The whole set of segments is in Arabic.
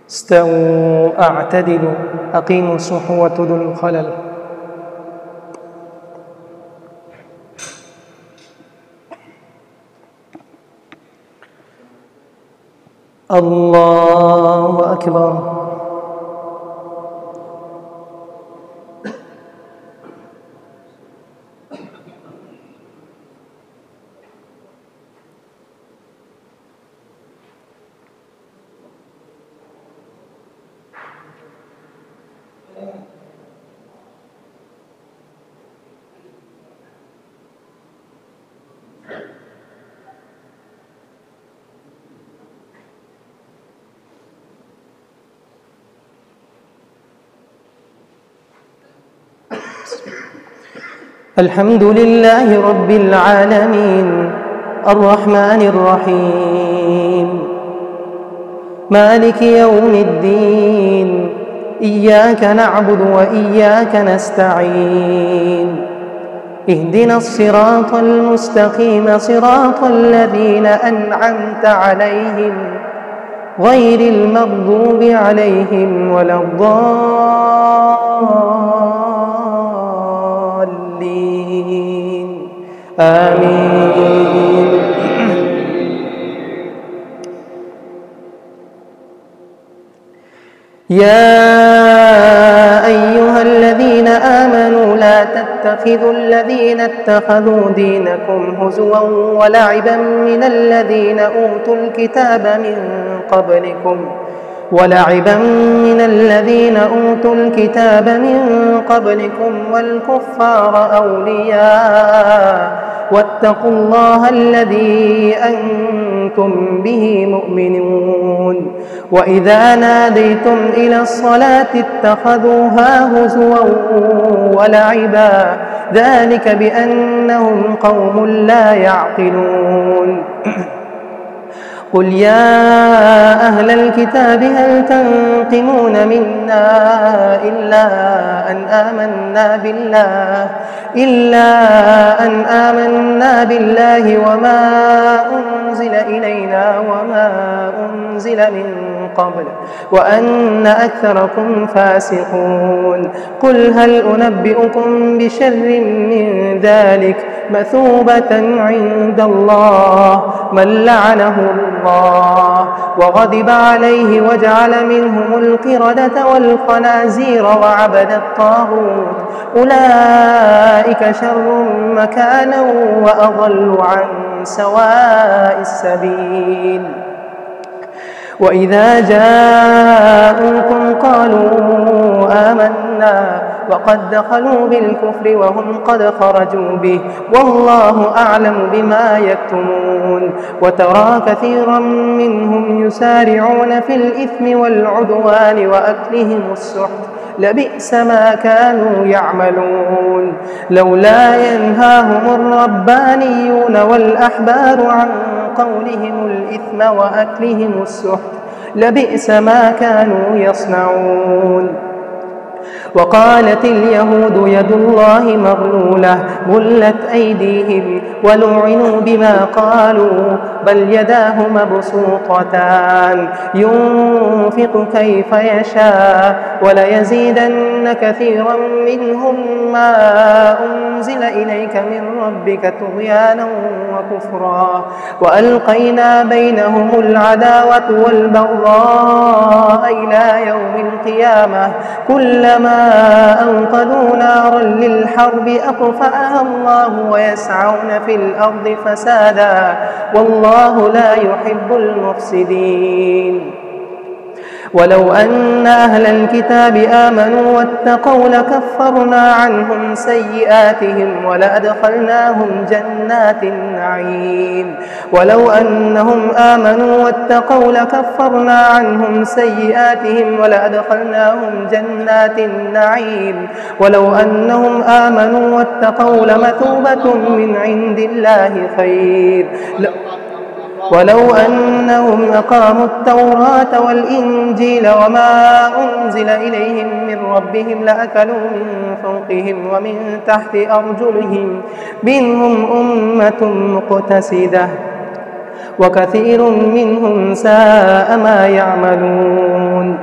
استووا اعتدلوا أقيموا الصفوة ذو الخلل. الله أكبر. الحمد لله رب العالمين الرحمن الرحيم مالك يوم الدين إياك نعبد وإياك نستعين اهدنا الصراط المستقيم صراط الذين أنعمت عليهم غير المغضوب عليهم ولا الضالين آمين. يا أيها الذين آمنوا لا تتخذوا الذين اتخذوا دينكم هزوا ولعبا من الذين أوتوا الكتاب من قبلكم والكفار أولياء واتقوا الله الذي أنتم به مؤمنون. وإذا ناديتم إلى الصلاة اتخذوها هزوا ولعبا ذلك بأنهم قوم لا يعقلون. قل يا أهل الكتاب هل تنقمون منا إلا أن آمنا بالله وما أنزل إلينا وما أنزل من قبل وأن أكثركم فاسقون. قل هل أنبئكم بشر من ذلك مثوبة عند الله من لعنه الله وغضب عليه وجعل منهم القردة والخنازير وعبد الطاغوت أولئك شر مكانا وأضل عن سواء السبيل. وإذا جاءوكم قالوا آمنا وقد دخلوا بالكفر وهم قد خرجوا به والله أعلم بما يكتمون. وترى كثيرا منهم يسارعون في الإثم والعدوان وأكلهم السحت لبئس ما كانوا يعملون. لولا ينهاهم الربانيون والأحبار عن قولهم الإثم وأكلهم السحت لبئس ما كانوا يصنعون. وقالت اليهود يد الله مغلولة غلت أيديهم ولعنوا بما قالوا بل يداه مبسوطتان ينفق كيف يشاء وليزيدن كثيرا منهم ما أنزل إليك من ربك طغيانا وكفرا وألقينا بينهم العداوة والبغضاء إلى يوم القيامة كلما أوقدوا نارا للحرب أطفأها الله ويسعون في الأرض فسادا والله لا يحب المفسدين. ولو أن أهل الكتاب آمنوا واتقوا لكفرنا عنهم سيئاتهم ولأدخلناهم جنات النعيم. ولو أنهم آمنوا واتقوا لكفرنا عنهم سيئاتهم ولأدخلناهم جنات النعيم. ولو أنهم آمنوا واتقوا لمثوبة من عند الله خير. ولو أنهم أقاموا التوراة والإنجيل وما أنزل إليهم من ربهم لأكلوا من فوقهم ومن تحت أرجلهم منهم أمة مقتصدة وكثير منهم ساء ما يعملون.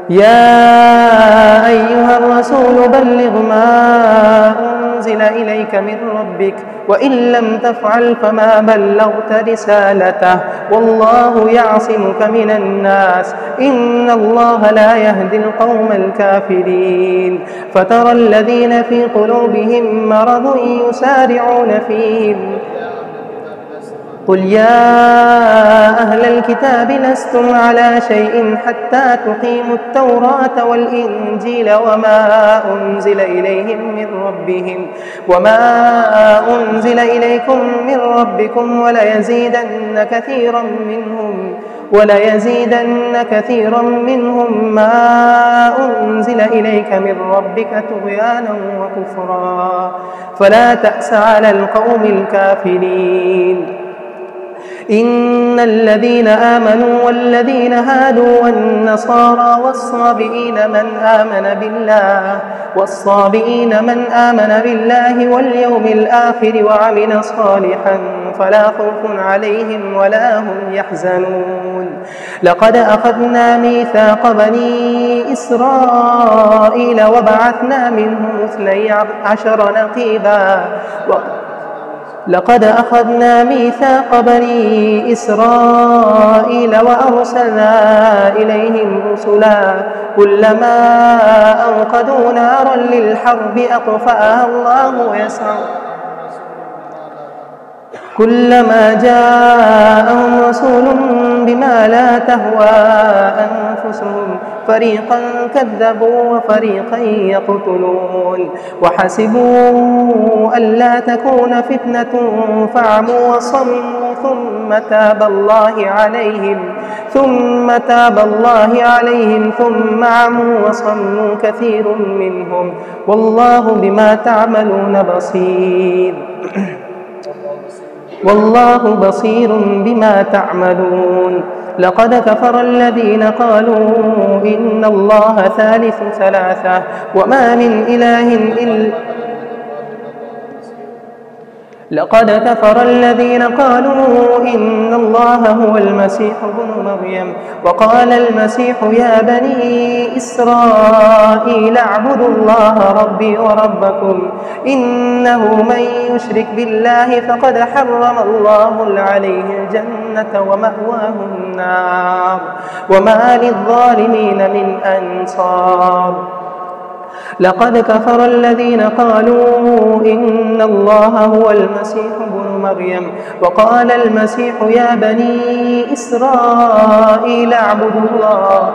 يا أيها الرسول بلغ ما أنزل إليك من ربك وإن لم تفعل فما بلغت رسالته والله يعصمك من الناس إن الله لا يهدي القوم الكافرين. فترى الذين في قلوبهم مرض يسارعون فيهم قل يا أهل الكتاب لستم على شيء حتى تقيموا التوراة والإنجيل وما أنزل إليكم من ربكم وليزيدن كثيرا منهم ما أنزل إليك من ربك طغيانا وكفرا فلا تأس على القوم الكافرين. إن الذين آمنوا والذين هادوا والنصارى والصابئين من آمن بالله واليوم الآخر وعمل صالحا فلا خوف عليهم ولا هم يحزنون. لقد أخذنا ميثاق بني إسرائيل وبعثنا منهم 12 نقيبا وأرسلنا إليهم رسلا كلما أوقدوا نارا للحرب أطفأها الله كلما جاءهم رسول بما لا تهوى أنفسهم فريقا كذبوا وفريقا يقتلون وحسبوا ألا تكون فتنة فعموا وصموا ثم تاب الله عليهم ثم عموا وصموا كثير منهم والله بما تعملون بصير والله بصير بما تعملون. لقد كفر الذين قالوا إن الله ثالث ثلاثة وما من إله إلا لقد كفر الذين قالوا إن الله هو المسيح ابن مريم وقال المسيح يا بني إسرائيل اعبدوا الله ربي وربكم إنه من يشرك بالله فقد حرم الله عليه الجنة ومأواه النار وما للظالمين من أنصار. لقد كفر الذين قالوا إن الله هو المسيح ابن مريم وقال المسيح يا بني إسرائيل اعبدوا الله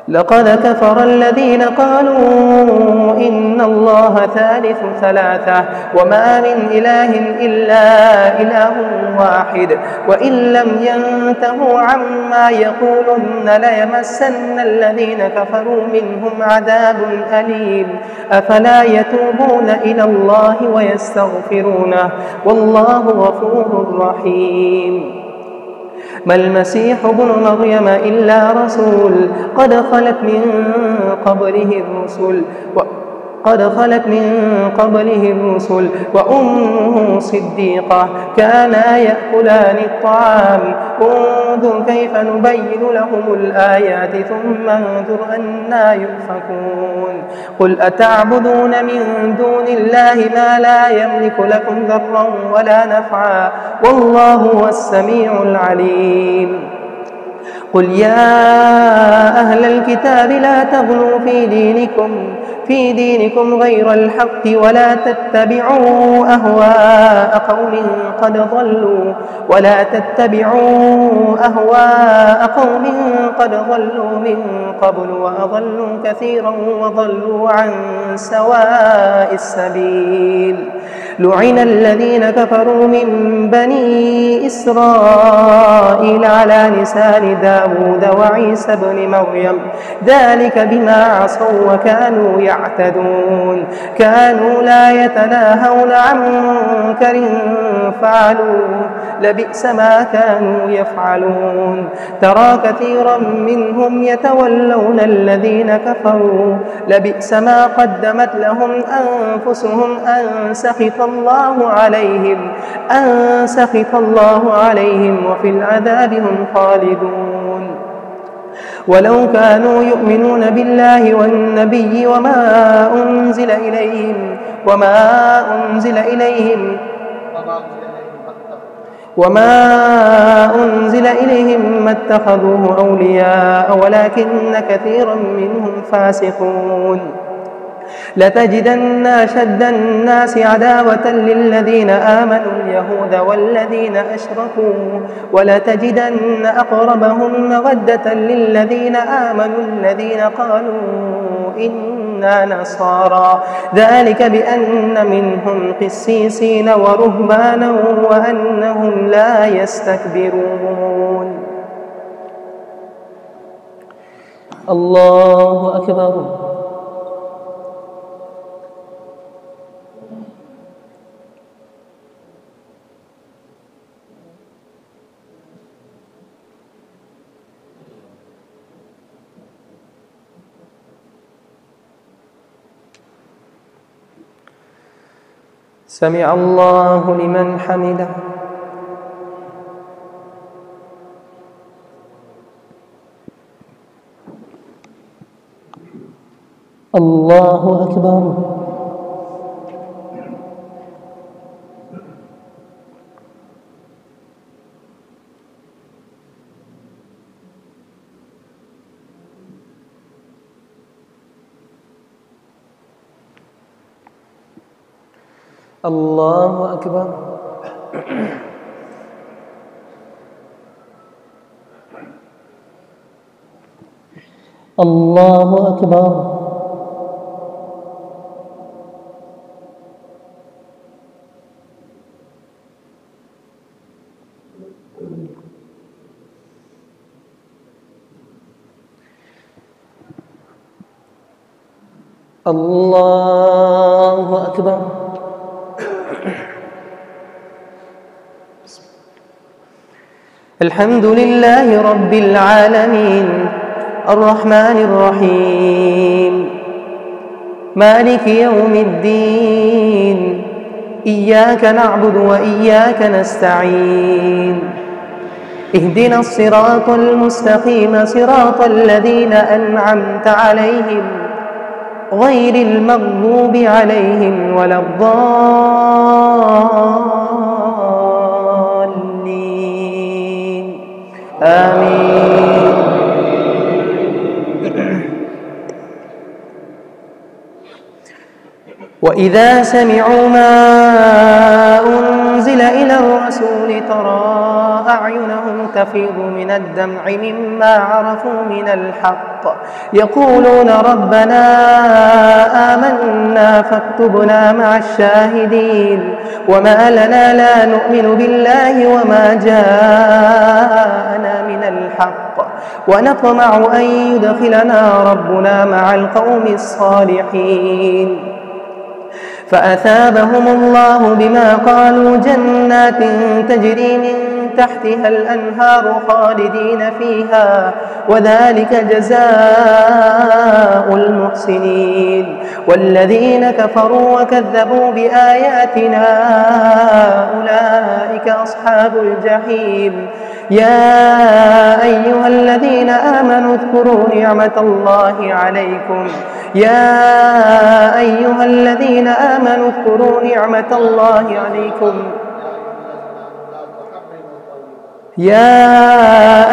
لقد كفر الذين قالوا إن الله ثالث ثلاثة وما من إله إلا إله واحد وإن لم ينتهوا عما يقولون ليمسن الذين كفروا منهم عذاب أليم. أفلا يتوبون إلى الله ويستغفرونه والله غفور رحيم. ما المسيح ابن مريم إلا رسول قد خلت من قبله الرسل وأمه صديقة كانا يأكلان الطعام انظر كيف نبين لهم الآيات ثم انظر أنى يؤفكون. قل أتعبدون من دون الله ما لا يملك لكم ضرا ولا نفعا والله هو السميع العليم. قل يا أهل الكتاب لا تغلوا في دينكم غير الحق ولا تتبعوا أهواء قوم قد ضلوا من قبل وأضلوا كثيرا وضلوا عن سواء السبيل. لعن الذين كفروا من بني إسرائيل على لسان داود وعيسى بن مريم ذلك بما عصوا وكانوا يعتدون. يعتدون كانوا لا يتناهون عن منكر فعلوه لبئس ما كانوا يفعلون ترى كثيرا منهم يتولون الذين كفروا لبئس ما قدمت لهم أنفسهم أن سخط الله عليهم وفي العذاب هم خالدون ولو كانوا يؤمنون بالله والنبي وما أنزل إليهم ما اتخذوه أولياء ولكن كثيرا منهم فاسقون لتجدن أشد الناس عداوة للذين آمنوا اليهود والذين أشركوا ولتجدن أقربهم مودة للذين آمنوا الذين قالوا إنا نصارى ذلك بأن منهم قسيسين ورهبانا وأنهم لا يستكبرون. الله أكبر. سمع الله لمن حمده. الله أكبر. الله أكبر. الله أكبر. الله أكبر. الحمد لله رب العالمين الرحمن الرحيم مالك يوم الدين إياك نعبد وإياك نستعين اهدنا الصراط المستقيم صراط الذين أنعمت عليهم غير المغضوب عليهم ولا الضالين آمين. وإذا سمعوا ما أنزل إلى الرسول ترى أعينهم تفيض من الدمع مما عرفوا من الحق يقولون ربنا آمنا فاكتبنا مع الشاهدين وما لنا لا نؤمن بالله وما جاءنا من الحق ونطمع أن يدخلنا ربنا مع القوم الصالحين فأثابهم الله بما قالوا جنات تجري من تحتها الأنهار خالدين فيها وذلك جزاء المحسنين والذين كفروا وكذبوا بآياتنا أولئك أصحاب الجحيم. يا أيها الذين آمنوا اذكروا نعمة الله عليكم يا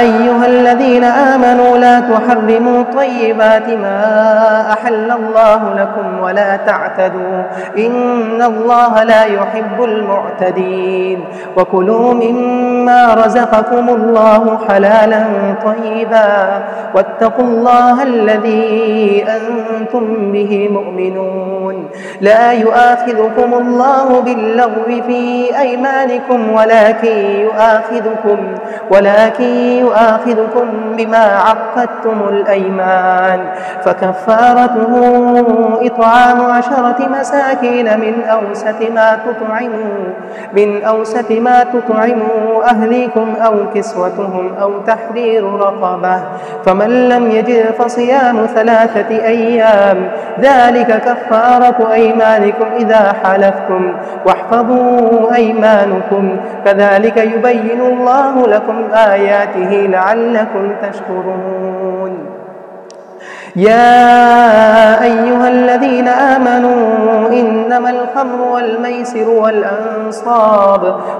أيها الذين آمنوا لا تحرموا طيبات ما أحل الله لكم ولا تعتدوا إن الله لا يحب المعتدين وكلوا مما رزقكم الله حلالا طيبا واتقوا الله الذي أنتم به مؤمنون. لا يؤاخذكم الله باللغو في أيمانكم ولكن يؤاخذكم بما عقدتم الأيمان فكفارته إطعام 10 مساكين من أوسط ما تطعموا أهليكم أو كسوتهم أو تحرير رقبة فمن لم يجد فصيام 3 أيام ذلك كفارة أيمانكم إذا حلفتم واحفظوا أيمانكم كذلك يبين الله لكم آياته لعلكم تشكرون يا أيها الذين آمنوا إنما الخمر والميسر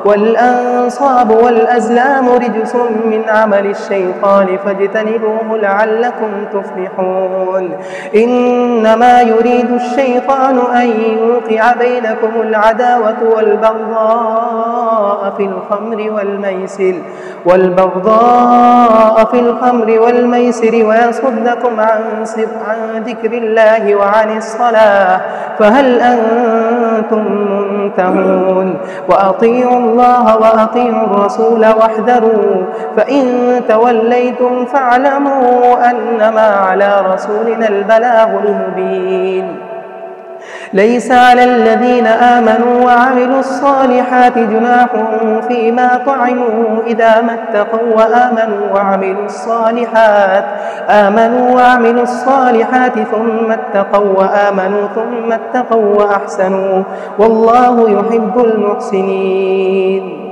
والأنصاب والأزلام رجس من عمل الشيطان فاجتنبوه لعلكم تفلحون إنما يريد الشيطان أن يوقع بينكم العداوة والبغضاء في الخمر والميسر ويصدكم عن ذكر الله وعن الصلاة فهل أنتم منتهون وأطيعوا الله وأطيعوا الرسول واحذروا فإن توليتم فاعلموا أنما على رسولنا البلاغ المبين ليس على الذين آمنوا وعملوا الصالحات جناح فيما طعموا إذا ما اتقوا آمنوا وعملوا الصالحات ثم اتقوا وأحسنوا والله يحب المحسنين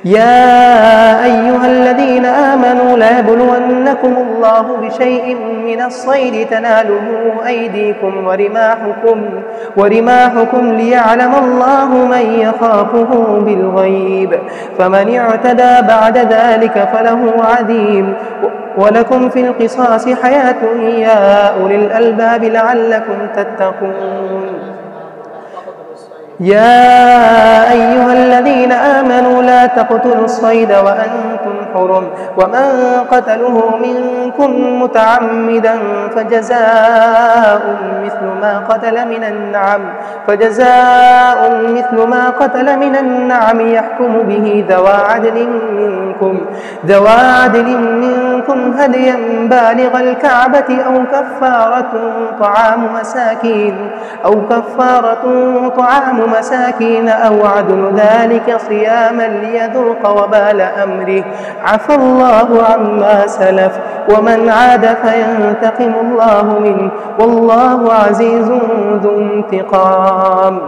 يا أيها الذين آمنوا لا يبلونكم الله بشيء من الصيد تناله أيديكم ورماحكم ليعلم الله من يخافه بالغيب فمن اعتدى بعد ذلك فله عذاب ولكم في القصاص حياة يا أولي الألباب لعلكم تتقون يا أيها الذين آمنوا لا تقتلوا الصيد وأنتم حرم ومن قتله منكم متعمدا فجزاء مثل ما قتل من النعم يحكم به ذوى عدل منكم هديا بالغ الكعبة أو كفارة طعام مساكين أو عدل ذلك صياما ليذوق وبال أمره عفى الله عما سلف ومن عاد فينتقم الله منه والله عزيز ذو انتقام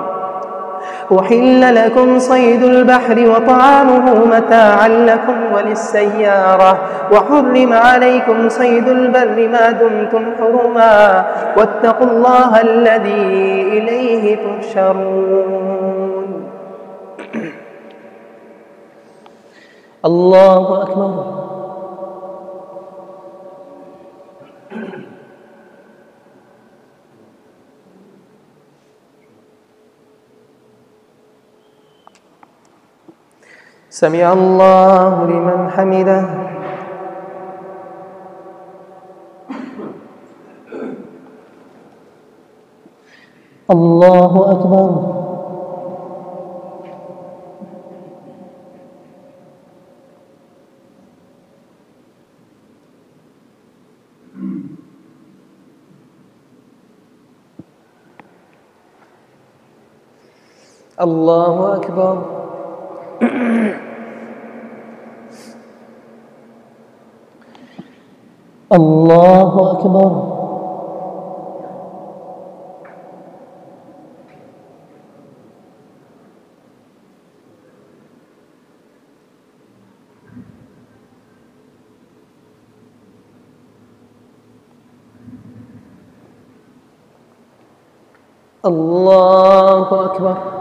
أحل لكم صيد البحر وطعامه متاعا لكم وللسيارة وحرم عليكم صيد البر ما دمتم حرما واتقوا الله الذي إليه تحشرون الله أكبر سمع الله لمن حمده الله أكبر الله أكبر الله أكبر الله أكبر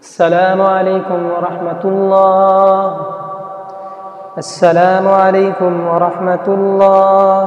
السلام عليكم ورحمة الله. السلام عليكم ورحمة الله.